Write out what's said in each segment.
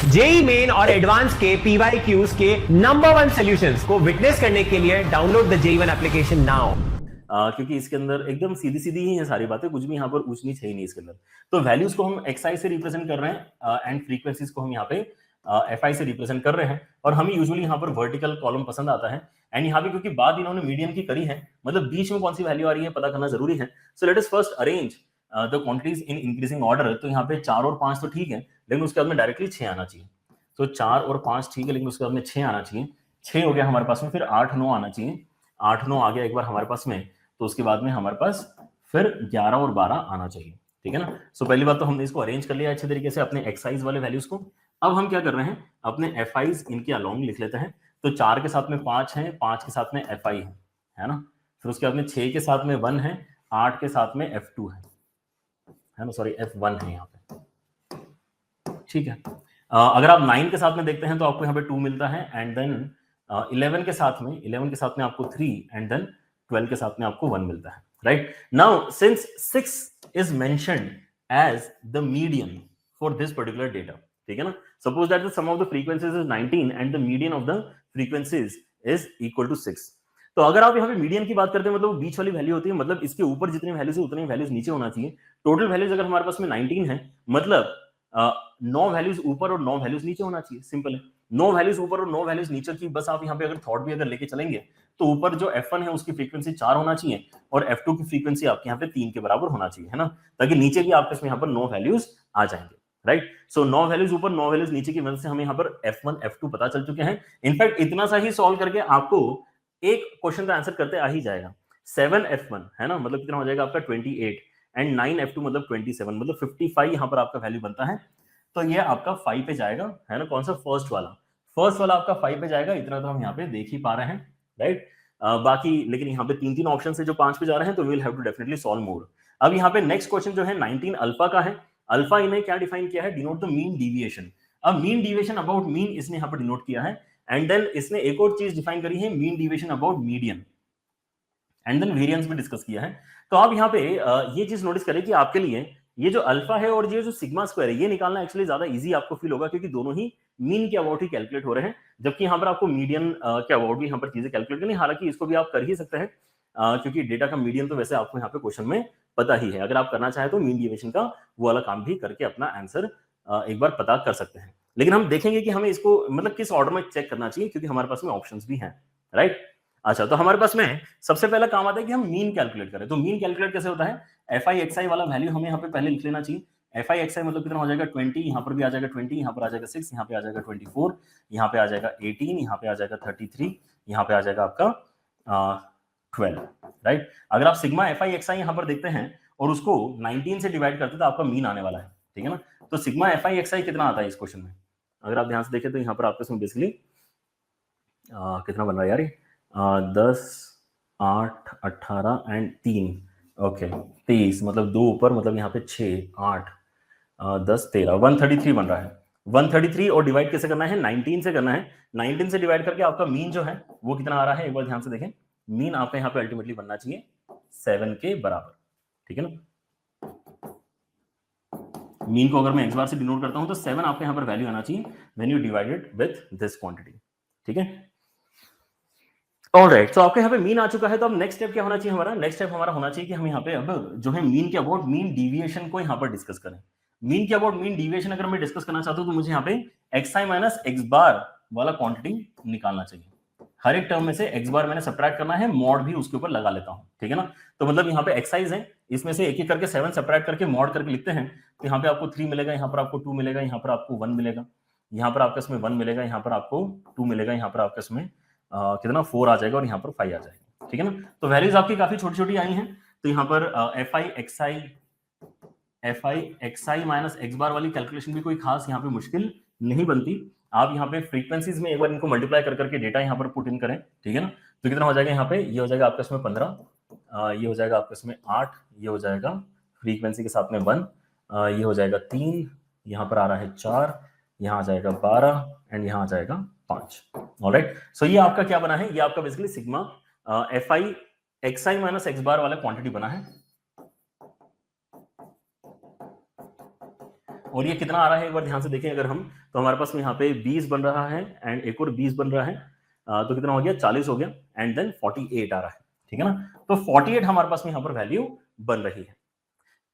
JEE main और advance के PYQs के नंबर 1 सॉल्यूशंस को विटनेस करने के लिए download the JEE one application now. क्योंकि इसके अंदर एकदम सीधी सीधी ही है सारी बातें, कुछ भी यहाँ पर ऊंच नीच है ही नहीं इसके अंदर। तो वैल्यूज को हम एक्सआई से रिप्रेजेंट कर रहे हैं एंड फ्रीक्वेंसीज को हम यहाँ पे एफआई से रिप्रेजेंट कर रहे हैं, और हमें यूजुअली यहाँ पर वर्टिकल कॉलम पसंद आता है। एंड यहाँ पे क्योंकि बात इन्होंने मीडियन की करी है, मतलब बीच में कौन सी वैल्यू आ रही है पता करना जरूरी है। So let us first arrange the quantities in increasing order. तो यहाँ पे 4 और 5 तो ठीक है, लेकिन उसके बाद में डायरेक्टली 6 आना चाहिए। तो 4 और 5 ठीक है, लेकिन उसके बाद में 6 आना चाहिए। 6 हो गया हमारे पास में, फिर 8 9 आना चाहिए। 8 9 आ गया एक बार हमारे पास में, तो उसके बाद में हमारे पास फिर 11 और 12 आना चाहिए। ठीक है ना। सो पहली बात तो हमने इसको अरेंज कर लिया अच्छे तरीके से अपने एक्साइज वाले वैल्यूज को। अब हम क्या कर रहे हैं, अपने एफ आईज इनके अलोंग लिख लेते हैं। तो 4 के साथ में 5 है, 5 के साथ में एफ आई है ना। फिर उसके बाद में 6 के साथ में 1 है, 8 के साथ में F2 है ना, सॉरी F1 है यहाँ पे। ठीक है। अगर आप 9 के साथ में देखते हैं तो आपको यहाँ पे 2 मिलता है, एंड देन 11 के साथ में आपको 3, एंड देन 12 के साथ में आपको 1 मिलता है। Right now since 6 is mentioned as the median for this particular data, ठीक है ना। Suppose that the sum of the frequencies is 19 and the median of the frequencies is equal to 6। तो अगर आप यहाँ पे मीडियन की बात करते हैं, मतलब बीच वाली वैल्यू होती है, मतलब इसके ऊपर जितनी वैल्यूज है उतनी वैल्यूज नीचे होना चाहिए। टोटल वैल्यूज अगर हमारे पास में 19 है, मतलब 9 वैल्यूज ऊपर और 9 वैल्यूज नीचे होना चाहिए। सिंपल है, 9 वैल्यूज ऊपर और 9 वैल्यूज नीचे की बस आप यहाँ पे अगर थॉट भी अगर लेके चलेंगे तो ऊपर जो F1 है उसकी फ्रीक्वेंसी 4 होना चाहिए, और F2 की फ्रीक्वेंसी आपके यहाँ पे 3 के बराबर होना चाहिए, है ना, ताकि नीचे भी आपके यहाँ पर 9 वैल्यूज आ जाएंगे। राइट, सो 9 वैल्यूज ऊपर 9 वैल्यूज नीचे की वजह से हमें यहाँ पर F1 F2 पता चल चुके हैं। इनफैक्ट इतना सा ही सॉल्व करके आपको एक क्वेश्चन का आंसर करते आ ही जाएगा। 7 F1 है ना, मतलब कितना हो जाएगा आपका 28, एंड 9 F2 मतलब 27, मतलब 55 यहाँ पर आपका वैल्यू बनता है। तो ये आपका 5 पे जाएगा, है ना, कौन सा फर्स्ट वाला आपका 5 पे जाएगा। इतना तो हम यहाँ पे देख ही पा रहे हैं। राइट, बाकी लेकिन यहाँ पे 3 ऑप्शन है जो 5 पे जा रहे हैं, तो we will have to definitely solve more. अब यहाँ पे नेक्स्ट क्वेश्चन जो है 19 अल्फा का है। अल्फा इन्हें क्या डिफाइन किया है, डिनोट द मीन डेविएशन। अब मीन डेविएशन अबाउट मीन इसने यहाँ पर डिनोट किया है, एंड देन इसने एक और चीज डिफाइन करी है, mean deviation about median, and then variance भी डिस्कस किया है। तो आप यहाँ पे ये चीज नोटिस करें कि आपके लिए ये जो अल्फा है और ये जो सिग्मा स्क्वायर है, ये निकालना एक्चुअली ज्यादा इजी आपको फील होगा, क्योंकि दोनों ही मीन के अबाउट ही कैलकुलेट हो रहे हैं, जबकि यहाँ पर आपको मीडियन के अबाउट भी यहाँ पर चीजें कैलकुलेट करनी। हालांकि इसको भी आप कर ही सकते हैं, क्योंकि डेटा का मीडियन तो वैसे आपको यहाँ पे क्वेश्चन में पता ही है। अगर आप करना चाहें तो मीन डेविएशन का वो वाला काम भी करके अपना आंसर एक बार पता कर सकते हैं। लेकिन हम देखेंगे कि हमें इसको मतलब किस ऑर्डर में चेक करना चाहिए, क्योंकि हमारे पास में ऑप्शंस भी हैं। राइट, अच्छा, तो हमारे पास में सबसे पहला काम आता है कि हम मीन कैलकुलेट करें। तो मीन कैलकुलेट कैसे होता है, एफ आई एक्स आई वाला वैल्यू हमें यहाँ पे पहले लिख लेना चाहिए। एफ आई एक्स आई मतलब कितना हो जाएगा 20, यहाँ पर भी आ जाएगा 20, यहाँ पर आ जाएगा 6, यहाँ पे आ जाएगा 24, यहाँ पे आ जाएगा 18, यहाँ पे आ जाएगा 33, यहाँ पे आ जाएगा आपका 12। राइट, अगर आप सिग्मा एफ आई एक्स आई यहाँ पर देखते हैं और उसको 19 से डिवाइड करते तो आपका मीन आने वाला है। ठीक है ना, तो सिग्मा एफ आई एक्स आई कितना आता है इस क्वेश्चन में, अगर आप ध्यान से देखें तो यहाँ पर आपके इसमें बेसिकली कितना बन रहा है यार, 10 8 18 एंड 3, ओके 23, मतलब 2 ऊपर, मतलब यहाँ पे 6 8 10 13, 133 बन रहा है। 133 और डिवाइड कैसे करना है, 19 से करना है। 19 से डिवाइड करके आपका मीन जो है वो कितना आ रहा है, एक बार ध्यान से देखें। मीन आपका यहाँ पे अल्टीमेटली बनना चाहिए 7 के बराबर। ठीक है ना, मीन को अगर मैं एक्स बार से डिनोट करता हूं तो 7 आपके यहाँ पर वैल्यू आना चाहिए when you divided with this quantity. ठीक है, ऑलराइट, तो आपके यहाँ पे मीन आ चुका है। तो अब नेक्स्ट स्टेप क्या होना चाहिए हमारा, नेक्स्ट स्टेप हमारा होना चाहिए कि हम यहाँ पे अब जो है मीन के अबाउट मीन डेविएशन को यहाँ पर डिस्कस करें। मीन के अबाउट मीन डेविएशन अगर मैं डिस्कस करना चाहता हूँ तो मुझे यहाँ पे x I minus X bar वाला क्वांटिटी निकालना चाहिए। हर एक टर्म में से एक्स बार मैंने सब्ट्रैक्ट करना है, मॉड भी उसके ऊपर लगा लेता हूँ। ठीक है ना, तो मतलब यहाँ पे एक्साइज है, इसमें से एक एक करके 7 सब्ट्रैक्ट करके मॉड करके लिखते हैं, तो यहाँ पे आपको 3 मिलेगा, यहाँ पर आपको 2 मिलेगा, यहाँ पर आपको 1 मिलेगा, यहाँ पर आपका इसमें 1 मिलेगा, यहाँ पर आपको 2 मिलेगा, यहाँ पर आपका इसमें कितना 4 आ जाएगा, और यहाँ पर 5 आ जाएगा। ठीक है ना, तो वैल्यूज आपकी काफी छोटी छोटी आई हैं। तो यहाँ पर F I X I minus X bar वाली कैलकुलेशन भी कोई खास यहाँ पे मुश्किल नहीं बनती। आप यहाँ पे फ्रीक्वेंसीज में एक बार इनको मल्टीप्लाई कर करके डेटा यहाँ पर पुट इन करें। ठीक है ना, तो कितना हो जाएगा यहाँ पे, ये हो जाएगा आपका इसमें 15, ये हो जाएगा आपका इसमें 8, ये हो जाएगा फ्रीक्वेंसी के साथ में 1, ये हो जाएगा 3, यहाँ पर आ रहा है 4, यहाँ आ जाएगा 12, एंड यहाँ आ जाएगा 5। ऑलराइट, सो ये आपका क्या बना है, ये आपका basically sigma F I X I minus X bar वाला क्वांटिटी बना है। और ये कितना आ रहा है एक बार ध्यान से देखें अगर हम, तो हमारे पास में यहाँ पे 20 बन रहा है एंड एक और 20 बन रहा है, तो कितना हो गया 40 हो गया एंड देन 48 आ रहा है, ठीक है ना। तो 48 हमारे पास में यहाँ पर वैल्यू बन रही है।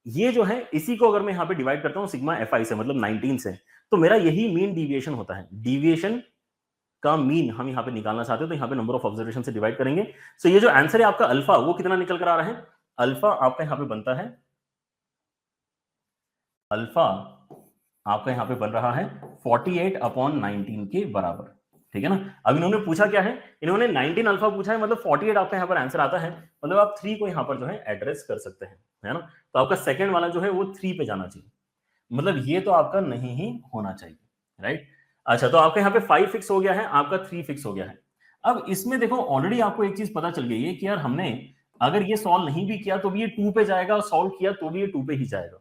ये जो है इसी को अगर मैं यहाँ पे डिवाइड करता हूँ सिग्मा एफ आई से, मतलब 19 से, तो मेरा यही मीन डिविएशन होता है। डिविएशन का मीन हम यहाँ पे निकालना चाहते हैं, तो यहाँ पे नंबर ऑफ ऑब्जर्वेशन से डिवाइड करेंगे। सो ये जो आंसर है आपका अल्फा, वो कितना निकल कर आ रहा है, अल्फा आपका यहाँ पे बनता है, अल्फा आपका यहाँ पे बन रहा है 48/19 के बराबर, ठीक है ना। अब इन्होंने पूछा क्या है, इन्होंने 19 अल्फा पूछा है, मतलब 48 आपका यहाँ पर आंसर आता है, मतलब आप 3 को यहाँ पर जो है एड्रेस कर सकते हैं, है ना। तो आपका सेकंड वाला जो है वो 3 पे जाना चाहिए, मतलब ये तो आपका नहीं ही होना चाहिए, राइट। अच्छा, तो आपका यहाँ पे 5 फिक्स हो गया है, आपका 3 फिक्स हो गया है। अब इसमें देखो ऑलरेडी आपको एक चीज पता चल गई है कि यार हमने अगर ये सॉल्व नहीं भी किया तो भी ये 2 पे जाएगा, और सॉल्व किया तो भी ये 2 पे ही जाएगा।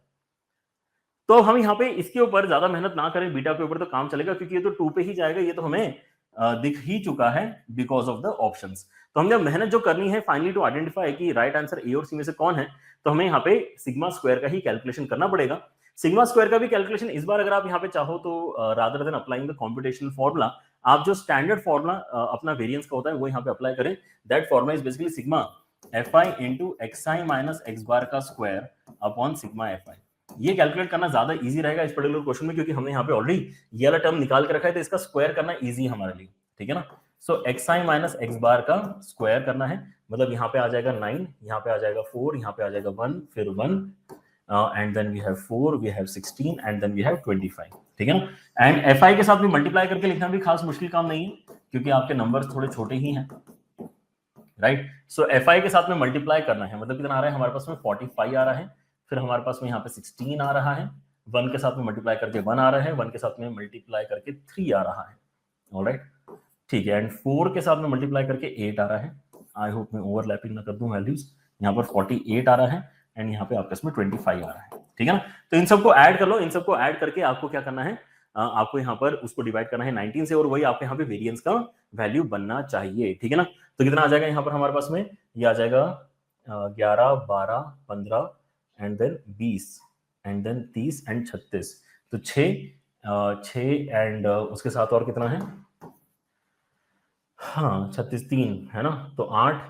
तो हम यहाँ पे इसके ऊपर ज्यादा मेहनत ना करें, बीटा के ऊपर तो काम चलेगा, क्योंकि ये तो 2 पे ही जाएगा, ये तो हमें दिख ही चुका है बिकॉज ऑफ द ऑप्शंस। तो हमने मेहनत जो करनी है फाइनली टू आइडेंटिफाई कि राइट आंसर ए और सी में से कौन है, तो हमें यहाँ पे सिग्मा स्क्वायर का ही कैलकुलेशन करना पड़ेगा। सिग्मा स्क्वायर का भी कैलकुलेशन इस बार अगर आप यहाँ पे चाहो तो rather than applying the computational formula, आप जो स्टैंडर्ड फॉर्मूला अपना वेरिएंस का होता है वो यहाँ पे अप्लाई करें। That formula is basically sigma F I into X I minus X bar का square upon sigma F I. ये कैलकुलेट करना ज्यादा इजी रहेगा इस पर्टिकुलर क्वेश्चन में, क्योंकि हमने यहाँ पे ऑलरेडी ये वाला टर्म निकाल के रखा है, तो इसका स्क्वायर करना इजी हमारे लिए, ठीक है ना। सो x I minus X bar का स्क्वायर करना है, मतलब यहाँ पे आ जाएगा 9, यहाँ पे आ जाएगा 4, यहाँ पे आ जाएगा 1, फिर 1 and then we have 4, we have 16 and then we have 25, ठीक है ना। एंड एफ आई के साथ भी मल्टीप्लाई करके लिखना भी खास मुश्किल काम नहीं है, क्योंकि आपके नंबर्स थोड़े छोटे ही हैं, राइट। सो एफ आई के साथ में मल्टीप्लाई करना है, मतलब कितना आ रहा है हमारे पास में 45 आ रहा है, फिर हमारे पास में यहाँ पे 16 आ रहा है, 1 के साथ में मल्टीप्लाई करके 1 आ रहा है, 1 के साथ में मल्टीप्लाई करके 3 आ रहा है, ऑलराइट, ठीक है। एंड 4 के साथ में मल्टीप्लाई करके 8 आ रहा है। आई होप मैं ओवरलैपिंग ना कर दूं वैल्यूज, यहाँ पर 48 आ रहा है एंड यहाँ पे आपके इसमें 25 आ रहा है, ठीक है ना। तो इन सबको ऐड कर लो, इन सबको ऐड करके आपको क्या करना है, आपको यहाँ पर उसको डिवाइड करना है 19 से, और वही आपके यहाँ पे वेरिएंस का वैल्यू बनना चाहिए, ठीक है ना। तो कितना आ जाएगा यहाँ पर हमारे पास में, ये आ जाएगा 11, 12, 15 and then 20 and then 30 and 36, तो 6 एंड उसके साथ और कितना है, हाँ 36 3 है ना, तो 8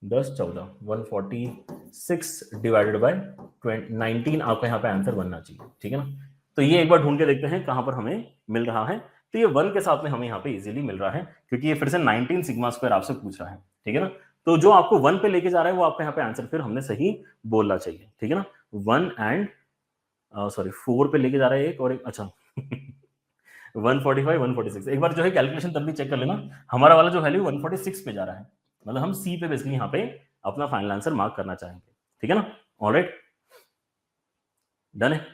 10 14 146 डिवाइडेड बाय 19 आपका यहाँ पे आंसर बनना चाहिए, ठीक है ना। तो ये एक बार ढूंढ के देखते हैं कहां पर हमें मिल रहा है। तो ये 1 के साथ में हमें यहाँ पे इजीली मिल रहा है, क्योंकि ये फिर से 19 सिग्मा स्क्वायर आपसे पूछ रहा है, ठीक है ना। तो जो आपको 1 पे लेके जा रहा है वो आपका यहाँ पे आंसर फिर हमने सही बोलना चाहिए, ठीक है ना। 1 एंड 4 पे लेके जा रहा है एक और एक, अच्छा 145 146, एक बार जो है कैलकुलेशन तब भी चेक कर लेना, हमारा वाला जो वैल्यू 146 पे जा रहा है, मतलब हम सी पे बेसिकली यहाँ पे अपना फाइनल आंसर मार्क करना चाहेंगे, ठीक है ना। ऑलराइट, डन है।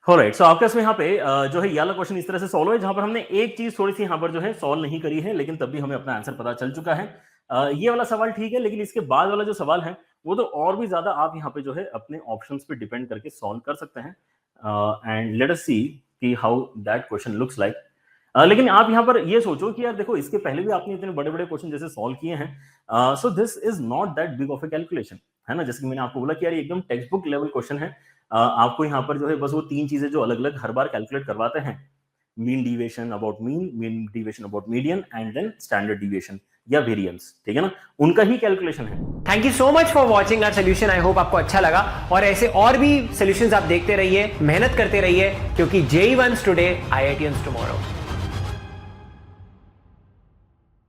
ऑलराइट, सो आपके इसमें यहाँ पे जो है ये वाला क्वेश्चन इस तरह से सॉल्व है, जहां पर हमने एक चीज थोड़ी सी यहाँ पर जो है सॉल्व नहीं करी है, लेकिन तब भी हमें अपना आंसर पता चल चुका है। ये वाला सवाल ठीक है, लेकिन इसके बाद वाला जो सवाल है वो तो और भी ज्यादा आप यहाँ पे जो है अपने ऑप्शंस पे डिपेंड करके सॉल्व कर सकते हैं, एंड लेट अस सी कि how that question looks like. लेकिन आप यहाँ पर ये सोचो कि यार देखो इसके पहले भी आपने इतने बड़े बड़े क्वेश्चन जैसे सॉल्व किए हैं, so this is not that big of A calculation, है ना। जैसे कि मैंने आपको बोला कि यार एकदम टेक्स्ट बुक लेवल क्वेश्चन है, आपको यहाँ पर जो है बस वो 3 चीजें जो अलग अलग हर बार कैलकुलेट करवाते हैं, mean deviation about mean deviation about median and then standard deviation या वेरिएंस, ठीक है ना, उनका ही कैलकुलेशन है। Thank you so much for watching our solution. I hope आपको अच्छा लगा, और ऐसे और भी सोल्यूशंस आप देखते रहिए, मेहनत करते रहिए, क्योंकि JEE Ones today, IITians tomorrow.